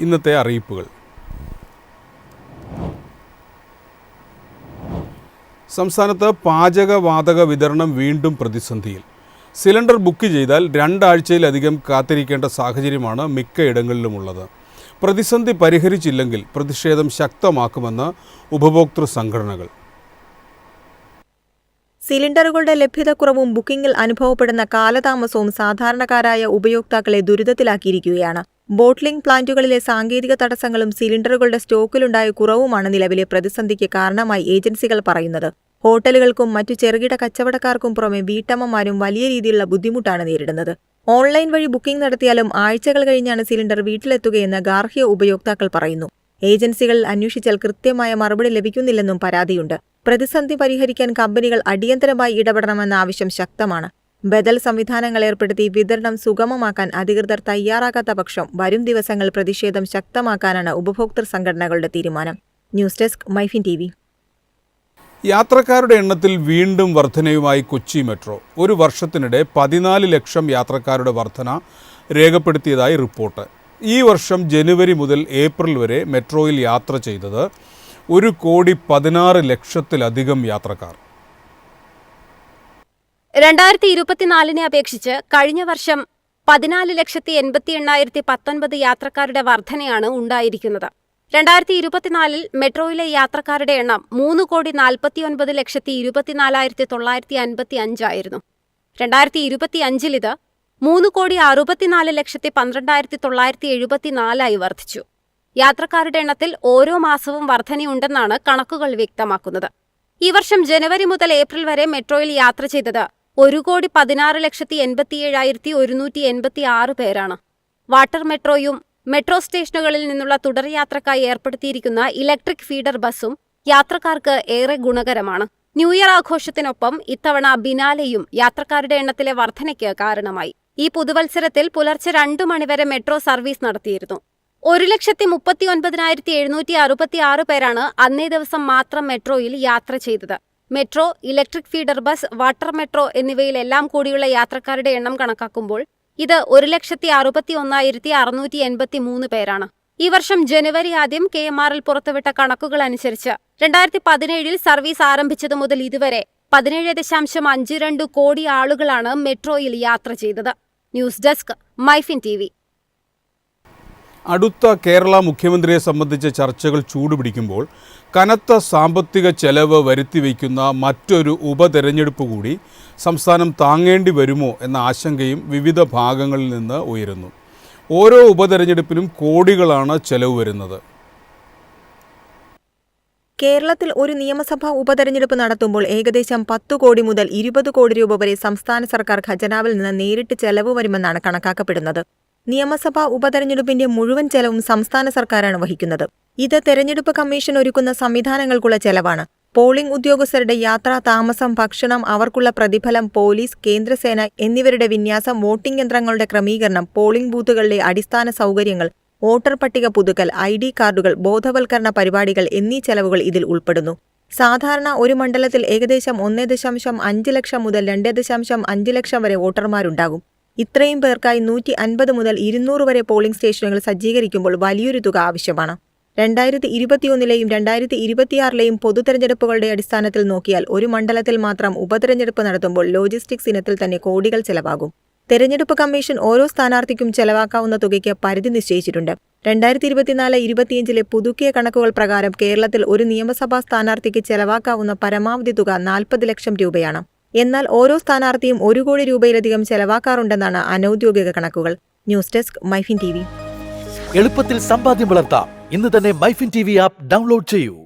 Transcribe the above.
ഇന്നത്തെ അറിയിപ്പുകൾ. സംസ്ഥാനത്ത് പാചകവാതക വിതരണം വീണ്ടും പ്രതിസന്ധിയിൽ. സിലിണ്ടർ ബുക്ക് ചെയ്താൽ 2 ആഴ്ചയിലധികം കാത്തിരിക്കേണ്ട സാഹചര്യമാണ് മിക്കയിടങ്ങളിലുമുള്ളത്. പ്രതിസന്ധി പരിഹരിച്ചില്ലെങ്കിൽ പ്രതിഷേധം ശക്തമാക്കുമെന്ന് ഉപഭോക്തൃ സംഘടനകൾ. സിലിണ്ടറുകളുടെ ലഭ്യതക്കുറവും ബുക്കിംഗിൽ അനുഭവപ്പെടുന്ന കാലതാമസവും സാധാരണക്കാരായ ഉപയോക്താക്കളെ ദുരിതത്തിലാക്കിയിരിക്കുകയാണ്. ബോട്ട്ലിംഗ് പ്ലാന്റുകളിലെ സാങ്കേതിക തടസ്സങ്ങളും സിലിണ്ടറുകളുടെ സ്റ്റോക്കിലുണ്ടായ കുറവുമാണ് നിലവിലെ പ്രതിസന്ധിക്ക് കാരണമായി ഏജൻസികൾ പറയുന്നത്. ഹോട്ടലുകൾക്കും മറ്റു ചെറുകിട കച്ചവടക്കാർക്കും പുറമെ വീട്ടമ്മമാരും വലിയ രീതിയിലുള്ള ബുദ്ധിമുട്ടാണ് നേരിടുന്നത്. ഓൺലൈൻ വഴി ബുക്കിംഗ് നടത്തിയാലും ആഴ്ചകൾ കഴിഞ്ഞാണ് സിലിണ്ടർ വീട്ടിലെത്തുകയെന്ന് ഗാർഹിക ഉപയോക്താക്കൾ പറയുന്നു. ഏജൻസികളിൽ അന്വേഷിച്ചാൽ കൃത്യമായ മറുപടി ലഭിക്കുന്നില്ലെന്നും പരാതിയുണ്ട്. പ്രതിസന്ധി പരിഹരിക്കാൻ കമ്പനികൾ അടിയന്തരമായി ഇടപെടണമെന്ന ആവശ്യം ശക്തമാണ്. ബദൽ സംവിധാനങ്ങൾ ഏർപ്പെടുത്തി വിതരണം സുഗമമാക്കാൻ അധികൃതർ തയ്യാറാകാത്ത പക്ഷം വരും ദിവസങ്ങളിൽ പ്രതിഷേധം ശക്തമാക്കാനാണ് ഉപഭോക്തൃ സംഘടനകളുടെ തീരുമാനം. News desk MyFin TV. യാത്രക്കാരുടെ എണ്ണത്തിൽ വീണ്ടും വർധനയുമായി കൊച്ചി മെട്രോ. ഒരു വർഷത്തിനിടെ 14 ലക്ഷം യാത്രക്കാരുടെ വർധന രേഖപ്പെടുത്തിയതായി റിപ്പോർട്ട്. ഈ വർഷം ജനുവരി മുതൽ ഏപ്രിൽ വരെ മെട്രോയിൽ യാത്ര ചെയ്തത് 1,16,00,000-ലധികം യാത്രക്കാർ. 2024 അപേക്ഷിച്ച് കഴിഞ്ഞ വർഷം 14,80,819 യാത്രക്കാരുടെ വർധനയാണ് ഉണ്ടായിരിക്കുന്നത്. 2024 മെട്രോയിലെ യാത്രക്കാരുടെ എണ്ണം 3,49,24,955 ആയിരുന്നു. 2025 ഇത് 3,64,12,974 വർദ്ധിച്ചു. യാത്രക്കാരുടെ എണ്ണത്തിൽ ഓരോ മാസവും വർധനയുണ്ടെന്നാണ് കണക്കുകൾ വ്യക്തമാക്കുന്നത്. ഈ വർഷം ജനുവരി മുതൽ ഏപ്രിൽ വരെ മെട്രോയിൽ യാത്ര ചെയ്തത് 1,16,87,186 പേരാണ്. വാട്ടർ മെട്രോയും മെട്രോ സ്റ്റേഷനുകളിൽ നിന്നുള്ള തുടർ യാത്രക്കായി ഏർപ്പെടുത്തിയിരിക്കുന്ന ഇലക്ട്രിക് ഫീഡർ ബസ്സും യാത്രക്കാർക്ക് ഏറെ ഗുണകരമാണ്. ന്യൂ ഇയർ ആഘോഷത്തിനൊപ്പം ഇത്തവണ ബിനാലെയും യാത്രക്കാരുടെ എണ്ണത്തിലെ വർധനയ്ക്ക് കാരണമായി. ഈ പുതുവത്സരത്തിൽ പുലർച്ചെ 2 മണിവരെ മെട്രോ സർവീസ് നടത്തിയിരുന്നു. 1,39,766 പേരാണ് അന്നേ ദിവസം മാത്രം മെട്രോയിൽ യാത്ര ചെയ്തത്. Metro, electric feeder bus, water metro എന്നിവയിലെല്ലാം കൂടിയുള്ള യാത്രക്കാരുടെ എണ്ണം കണക്കാക്കുമ്പോൾ ഇത് 1,61,683 പേരാണ്. ഈ വർഷം ജനുവരി ആദ്യം KMRL പുറത്തുവിട്ട കണക്കുകൾ അനുസരിച്ച് 2017 സർവീസ് ആരംഭിച്ചതു മുതൽ ഇതുവരെ 17.52 കോടി ആളുകളാണ് മെട്രോയിൽ യാത്ര ചെയ്തത്. News desk MyFin TV. അടുത്ത കേരള മുഖ്യമന്ത്രിയെ സംബന്ധിച്ച ചർച്ചകൾ ചൂടുപിടിക്കുമ്പോൾ കനത്ത സാമ്പത്തിക ചെലവ് വരുത്തിവെക്കുന്ന മറ്റൊരു ഉപതെരഞ്ഞെടുപ്പ് കൂടി സംസ്ഥാനം താങ്ങേണ്ടി വരുമോ എന്ന ആശങ്കയും വിവിധ ഭാഗങ്ങളിൽ നിന്ന് ഉയരുന്നു. ഓരോ ഉപതെരഞ്ഞെടുപ്പിനും കോടികളാണ് ചെലവ് വരുന്നത്. കേരളത്തിൽ ഒരു നിയമസഭാ ഉപതെരഞ്ഞെടുപ്പ് നടത്തുമ്പോൾ ഏകദേശം 10 കോടി മുതൽ 20 കോടി രൂപ വരെ സംസ്ഥാന സർക്കാർ ഖജനാവിൽ നിന്ന് നേരിട്ട് ചെലവ് വരുമെന്നാണ് കണക്കാക്കപ്പെടുന്നത്. നിയമസഭാ ഉപതെരഞ്ഞെടുപ്പിന്റെ മുഴുവൻ ചെലവും സംസ്ഥാന സർക്കാരാണ് വഹിക്കുന്നത്. ഇത് തെരഞ്ഞെടുപ്പ് കമ്മീഷൻ ഒരുക്കുന്ന സംവിധാനങ്ങൾക്കുള്ള ചെലവാണ്. പോളിംഗ് ഉദ്യോഗസ്ഥരുടെ യാത്ര, താമസം, ഭക്ഷണം, അവർക്കുള്ള പ്രതിഫലം, പോലീസ്, കേന്ദ്രസേന എന്നിവരുടെ വിന്യാസം, വോട്ടിംഗ് യന്ത്രങ്ങളുടെ ക്രമീകരണം, പോളിംഗ് ബൂത്തുകളിലെ അടിസ്ഥാന സൗകര്യങ്ങൾ, വോട്ടർ പട്ടിക പുതുക്കൽ, ID കാർഡുകൾ, ബോധവൽക്കരണ പരിപാടികൾ എന്നീ ചെലവുകൾ ഇതിൽ ഉൾപ്പെടുന്നു. സാധാരണ ഒരു മണ്ഡലത്തിൽ ഏകദേശം 1.5 ലക്ഷം മുതൽ 2.5 ലക്ഷം വരെ വോട്ടർമാരുണ്ടാകും. ഇത്രയും പേർക്കായി 150 മുതൽ 200 വരെ പോളിംഗ് സ്റ്റേഷനുകൾ സജ്ജീകരിക്കുമ്പോൾ വലിയൊരു തുക ആവശ്യമാണ്. 2021-ലെയും 2026-ലെയും പൊതുതെരഞ്ഞെടുപ്പുകളുടെ അടിസ്ഥാനത്തിൽ നോക്കിയാൽ ഒരു മണ്ഡലത്തിൽ മാത്രം ഉപതെരഞ്ഞെടുപ്പ് നടത്തുമ്പോൾ ലോജിസ്റ്റിക്സ് ഇനത്തിൽ തന്നെ കോടികൾ ചെലവാകും. തെരഞ്ഞെടുപ്പ് കമ്മീഷൻ ഓരോ സ്ഥാനാർത്ഥിക്കും ചെലവാക്കാവുന്ന തുകയ്ക്ക് പരിധി നിശ്ചയിച്ചിട്ടുണ്ട്. 2024-25 പുതുക്കിയ കണക്കുകൾ പ്രകാരം കേരളത്തിൽ ഒരു നിയമസഭാ സ്ഥാനാർത്ഥിക്ക് ചെലവാക്കാവുന്ന പരമാവധി തുക 40 ലക്ഷം രൂപയാണ്. എന്നാൽ ഓരോ സ്ഥാനാർത്ഥിയും 1 കോടി രൂപയിലധികം ചെലവാക്കാറുണ്ടെന്നാണ് അനൌദ്യോഗിക കണക്കുകൾ. News desk MyFin TV. എളുപ്പത്തിൽ സമ്പാദ്യം വളർത്താം. ഇന്ന് തന്നെ മൈഫിൻ TV ആപ്പ് ഡൗൺലോഡ് ചെയ്യൂ.